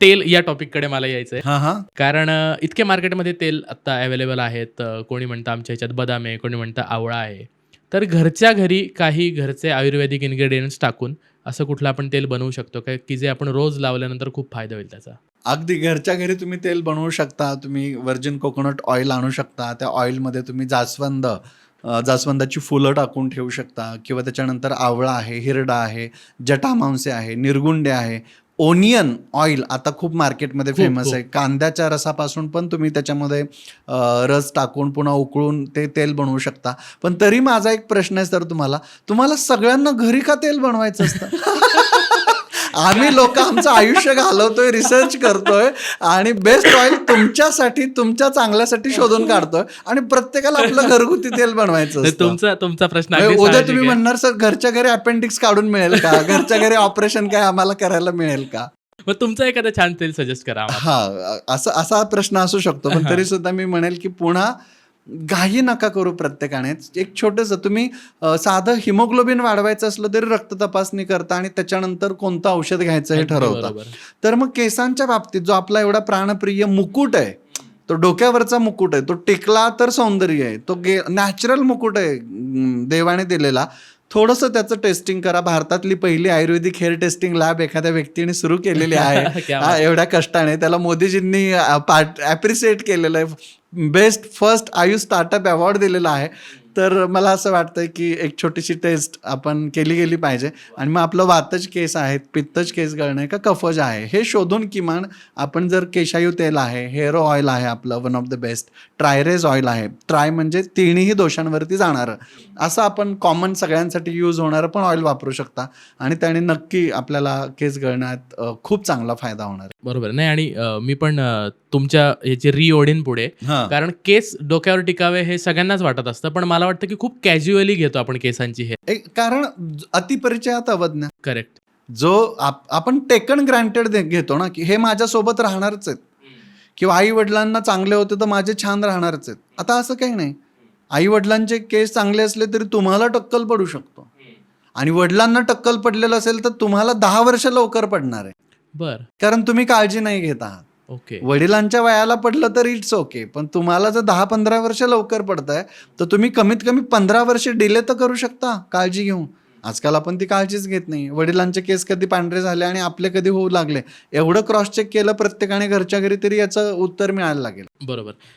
तेल या टॉपिककडे मला यायचंय. हा हा कारण इतके मार्केटमध्ये तेल आता अवेलेबल आहेत. कोणी म्हणतं आमच्या ह्याच्यात बदाम आहे, कोणी म्हणतं आवळा आहे. तर घरच्या घरी काही घरचे आयुर्वेदिक इन्ग्रेडियंट्स टाकून असं कुठलं आपण तेल बनवू शकतो का, की जे आपण रोज लावल्यानंतर खूप फायदा होईल त्याचा? अगदी घरच्या घरी तुम्ही तेल बनवू शकता. तुम्ही व्हर्जिन कोकोनट ऑइल आणू शकता. त्या ऑइलमध्ये तुम्ही जास्वंदाची फुलं टाकून ठेवू शकता किंवा त्याच्यानंतर आवळा आहे, हिरडा आहे, जटामांसे आहे, निरगुंडे आहे. ओनियन ऑइल आता खूप मार्केटमध्ये खूप, फेमस खूप. आहे. कांद्याच्या रसापासून पण तुम्ही त्याच्यामध्ये रस टाकून पुन्हा उकळून ते तेल बनवू शकता. पण तरी माझा एक प्रश्न आहे सर तुम्हाला सगळ्यांना घरी का तेल बनवायचं असतं? आम्ही लोक आमचं आयुष्य घालवतोय, रिसर्च करतोय आणि बेस्ट ऑइल तुमच्यासाठी, तुमच्या चांगल्यासाठी शोधून काढतोय आणि प्रत्येकाला आपलं घरगुती तेल बनवायचं असतं. तुमचा प्रश्न म्हणजे अगदी उद्या साहजिक तुम्ही आहे. म्हणणार सर घरच्या घरी अपेंडिक्स काढून मिळेल का, घरच्या घरी ऑपरेशन काय आम्हाला करायला मिळेल का? मग तुमचं एखादं छान तेल सजेस्ट करा आम्हाला. असा प्रश्न असू शकतो. पण हां. तरी सुद्धा मी म्हणेल की पुन्हा घाई नका करू प्रत्येकाने. एक छोटंसं तुम्ही साधं हिमोग्लोबिन वाढवायचं असलं तरी रक्त तपासणी करता आणि त्याच्यानंतर कोणतं औषध घ्यायचं हे अगदी ठरवता. बरोबर. तर मग केसांच्या बाबतीत जो आपला एवढा प्राणप्रिय मुकुट आहे, तो डोक्यावरचा मुकुट आहे, तो टिकला तर सौंदर्य आहे. तो नॅचरल मुकुट आहे देवाने दिलेला. थोडंसं त्याचं टेस्टिंग करा. भारतातली पहिली आयुर्वेदिक हेअर टेस्टिंग लॅब एखाद्या व्यक्तीने सुरू केलेली आहे. क्या बात. एवढ्या कष्टाने त्याला मोदीजींनी ॲप्रिसिएट केलेलं आहे. Best first Ayush startup award दिलेला आहे. तर मला असं वाटतंय की एक छोटीशी टेस्ट आपण केली गेली पाहिजे आणि मग आपलं वातज केस आहेत, पित्तज केस गळणे का कफज आहे हे शोधून किमान आपण जर केशायू तेल आहे, हेअर ऑइल आहे आपलं वन ऑफ द बेस्ट, ट्रायरेज ऑइल आहे. ट्राय म्हणजे तिन्ही दोषांवरती जाणारं असं आपण कॉमन सगळ्यांसाठी यूज होणारं पण ऑइल वापरू शकता आणि त्याने नक्की आपल्याला केस गळण्यात खूप चांगला फायदा होणार आहे. बरोबर. नाही आणि मी पण तुमच्या ह्याची रिओढीन पुढे. हां. कारण केस डोक्यावर टिकावे हे सगळ्यांनाच वाटत असतं. पण मला वाटतं की खूप कॅज्युअली घेतो आपण केसांची हे. कारण अतिपरिचयात अवज्ञा. करेक्ट. जो आपण टेकन ग्रँटेड घेतो ना की हे माझ्यासोबत राहणारच आहेत किंवा आई वडिलांना चांगले होते तर माझे छान राहणारच आहेत. आता असं काही नाही. आई वडिलांचे केस चांगले असले तरी तुम्हाला टक्कल पडू शकतो आणि वडिलांना टक्कल पडलेलं असेल तर तुम्हाला 10 वर्ष लवकर पडणार आहे. बर. कारण तुम्ही काळजी नाही घेत आहात. ओके. वडिलांच्या वयाला पडलं तर इट्स ओके, पण तुम्हाला जर 10-15 वर्ष लवकर पडतंय तर तुम्ही कमीत कमी 15 वर्ष डिले तर करू शकता काळजी घेऊन. आजकाल आपण ती काळजीच घेत नाही. वडिलांचे केस कधी पांढरे झाले आणि आपले कधी होऊ लागले, एवढं क्रॉस चेक केलं प्रत्येकाने घरच्या घरी तरी याचं उत्तर मिळायला लागेल. बरोबर.